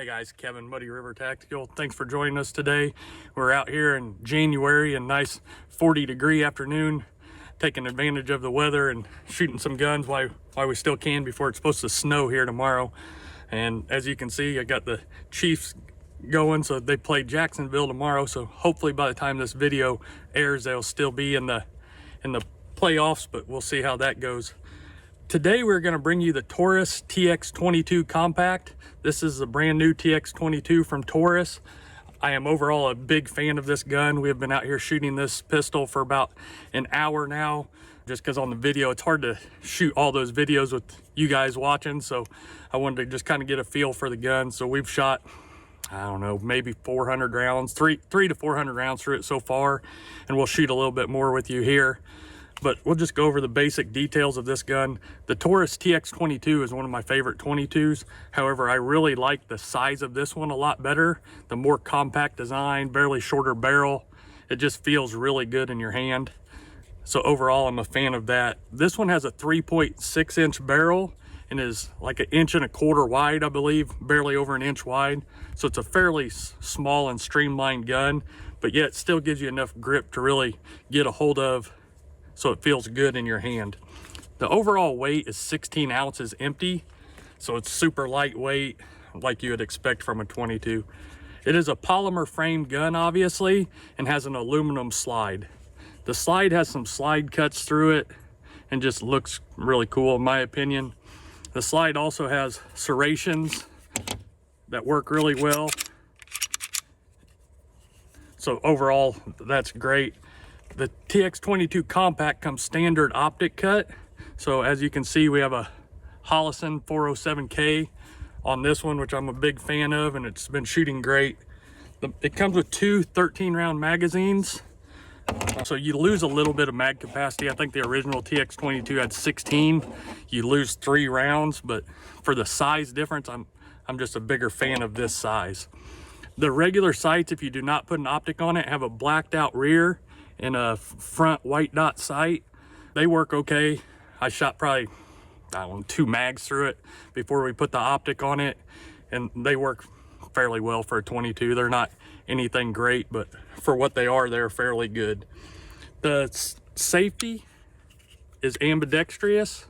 guys, Kevin, Muddy River Tactical. Thanks for joining us today. We're out here in January, a nice 40-degree afternoon, taking advantage of the weather and shooting some guns while we still can before it's supposed to snow here tomorrow. And as you can see, I got the Chiefs going, so they play Jacksonville tomorrow. So hopefully by the time this video airs, they'll still be in the playoffs, but we'll see how that goes. Today we're going to bring you the Taurus TX 22 Compact. This is the brand new TX 22 from Taurus. I am overall a big fan of this gun. We have been out here shooting this pistol for about an hour now, just because on the video it's hard to shoot all those videos with you guys watching, so I wanted to just kind of get a feel for the gun. So we've shot, I don't know, maybe 400 rounds, three to 400 rounds through it so far, and we'll shoot a little bit more with you here. But we'll just go over the basic details of this gun. The Taurus TX 22 is one of my favorite 22s. However, I really like the size of this one a lot better. The more compact design, barely shorter barrel. It just feels really good in your hand. So overall, I'm a fan of that. This one has a 3.6-inch barrel and is like 1.25 inches wide, I believe, barely over 1 inch wide. So it's a fairly small and streamlined gun, but yet still gives you enough grip to really get a hold of, so it feels good in your hand. The overall weight is 16 ounces empty, so it's super lightweight, like you would expect from a 22. It is a polymer frame gun, obviously, and has an aluminum slide. The slide has some slide cuts through it and just looks really cool in my opinion. The slide also has serrations that work really well. So overall, that's great. The TX 22 Compact comes standard optic cut. So as you can see, we have a Holosun 407K on this one, which I'm a big fan of, and it's been shooting great. It comes with two 13-round magazines. So you lose a little bit of mag capacity. I think the original TX 22 had 16. You lose 3 rounds, but for the size difference, I'm just a bigger fan of this size. The regular sights, if you do not put an optic on it, have a blacked out rear and a front white dot sight. They work okay. I shot probably, I don't know, 2 mags through it before we put the optic on it, and they work fairly well for a 22. They're not anything great, but for what they are, they're fairly good. The safety is ambidextrous.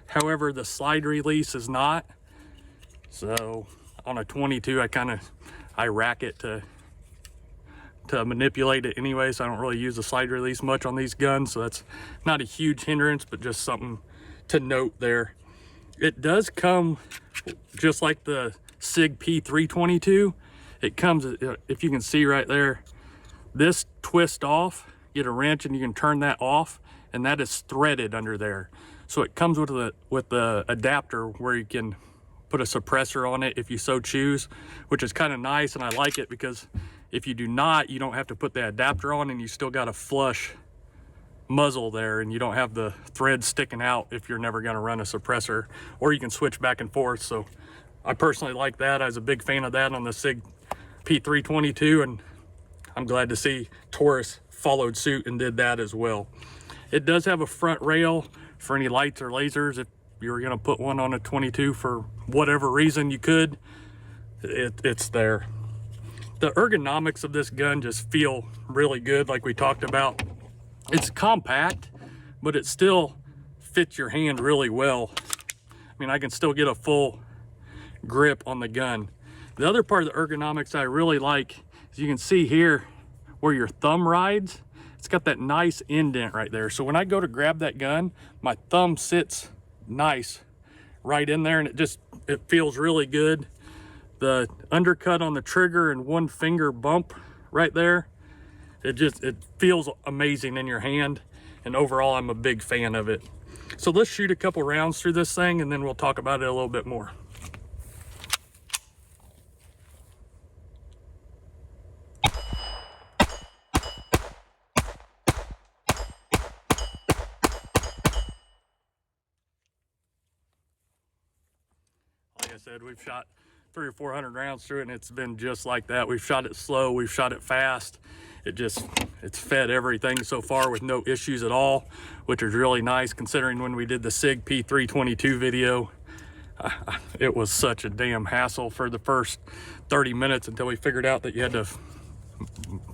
However, the slide release is not. So on a 22, I rack it to manipulate it anyway, so I don't really use the slide release much on these guns, so that's not a huge hindrance, but just something to note there. It does come just like the SIG P322. It comes, if you can see right there, this twist off, get a wrench and you can turn that off, and that is threaded under there. So it comes with the adapter where you can put a suppressor on it if you so choose, which is kind of nice, and I like it because if you do not, you don't have to put the adapter on, and you still got a flush muzzle there, and you don't have the thread sticking out if you're never going to run a suppressor, or you can switch back and forth. So I personally like that. I was a big fan of that on the SIG P322, and I'm glad to see Taurus followed suit and did that as well. It does have a front rail for any lights or lasers. If you were going to put one on a 22 for whatever reason you could, it's there. The ergonomics of this gun just feel really good, like we talked about. It's compact, but it still fits your hand really well. I mean, I can still get a full grip on the gun. The other part of the ergonomics I really like is you can see here where your thumb rides. It's got that nice indent right there. So when I go to grab that gun, my thumb sits nice right in there, and it feels really good. The undercut on the trigger and 1 finger bump right there, it feels amazing in your hand, and overall I'm a big fan of it. So let's shoot a couple rounds through this thing, and then we'll talk about it a little bit more. Like I said, we've shot 300 or 400 rounds through it, and it's been just like that. We've shot it slow, we've shot it fast. It's fed everything so far with no issues at all, which is really nice considering when we did the SIG P322 video, It was such a damn hassle for the first 30 minutes until we figured out that you had to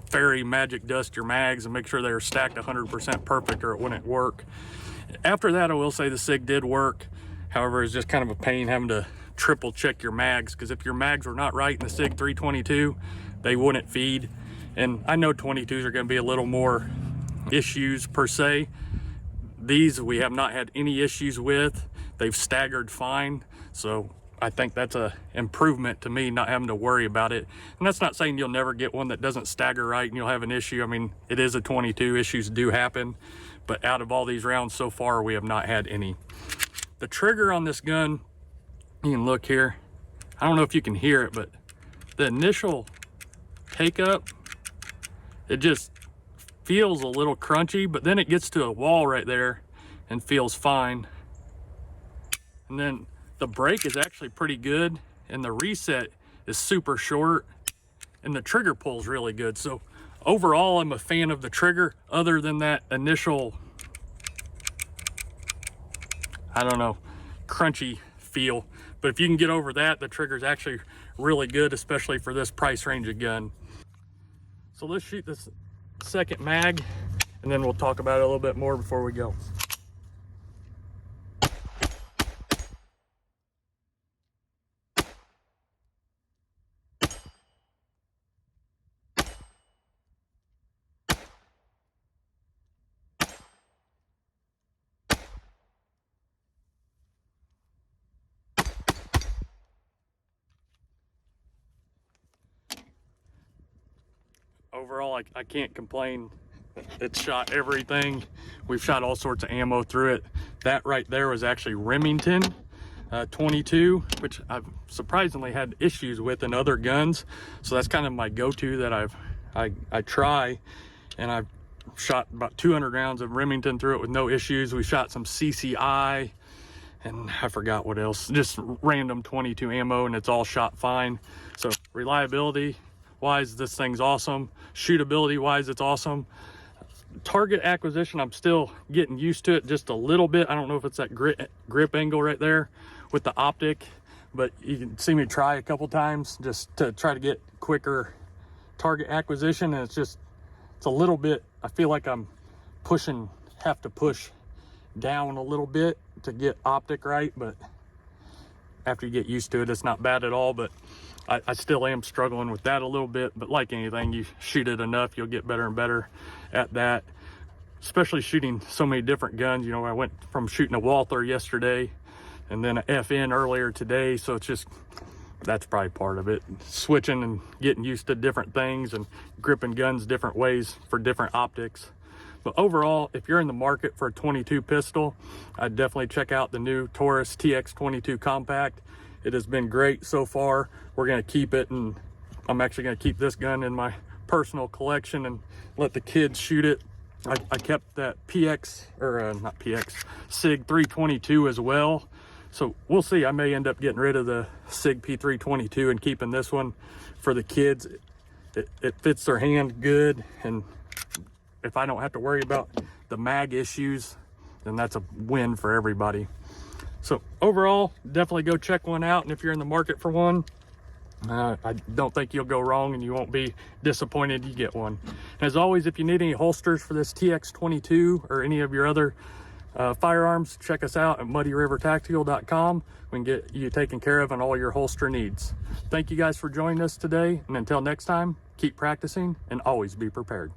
fairy magic dust your mags and make sure they were stacked 100% perfect or it wouldn't work. After that, I will say the SIG did work. However, it's just kind of a pain having to triple check your mags, because if your mags were not right in the SIG 322, they wouldn't feed. And I know 22s are going to be a little more issues per se. These we have not had any issues with. They've staggered fine. So I think that's a improvement to me, not having to worry about it. And that's not saying you'll never get one that doesn't stagger right and you'll have an issue. I mean, it is a 22, issues do happen, but out of all these rounds so far, we have not had any. The trigger on this gun, you can look here. I don't know if you can hear it, but the initial take up, it just feels a little crunchy, but then it gets to a wall right there and feels fine. And then the brake is actually pretty good, and the reset is super short, and the trigger pull is really good. So overall, I'm a fan of the trigger, other than that initial, I don't know, crunchy feel. But if you can get over that, the trigger is actually really good, especially for this price range of gun. So let's shoot this second mag, and then we'll talk about it a little bit more before we go. Overall, I can't complain. It's shot everything. We've shot all sorts of ammo through it. That right there was actually Remington 22, which I've surprisingly had issues with in other guns. So that's kind of my go-to that I try, and I've shot about 200 rounds of Remington through it with no issues. We shot some CCI, and I forgot what else, just random 22 ammo, and it's all shot fine. So reliability wise, this thing's awesome. Shootability wise, it's awesome. Target acquisition, I'm still getting used to it just a little bit. I don't know if it's that grip angle right there with the optic, but you can see me try a couple times just to try to get quicker target acquisition, and it's a little bit, I feel like I'm have to push down a little bit to get optic right, but after you get used to it, it's not bad at all. But I still am struggling with that a little bit, but like anything, you shoot it enough, you'll get better and better at that, especially shooting so many different guns. You know, I went from shooting a Walther yesterday and then a FN earlier today, so it's just, that's probably part of it, switching and getting used to different things and gripping guns different ways for different optics. But overall, if you're in the market for a 22 pistol, I'd definitely check out the new Taurus TX 22 Compact. It has been great so far. We're going to keep it, and I'm actually going to keep this gun in my personal collection and let the kids shoot it. I kept that SIG 322 as well. So we'll see. I may end up getting rid of the SIG P322 and keeping this one for the kids. It fits their hand good, and if I don't have to worry about the mag issues, then that's a win for everybody. So overall, definitely go check one out, and if you're in the market for one, I don't think you'll go wrong, and you won't be disappointed you get one. And as always, if you need any holsters for this TX22 or any of your other firearms, check us out at muddyrivertactical.com. We can get you taken care of on all your holster needs. Thank you guys for joining us today, and until next time, keep practicing and always be prepared.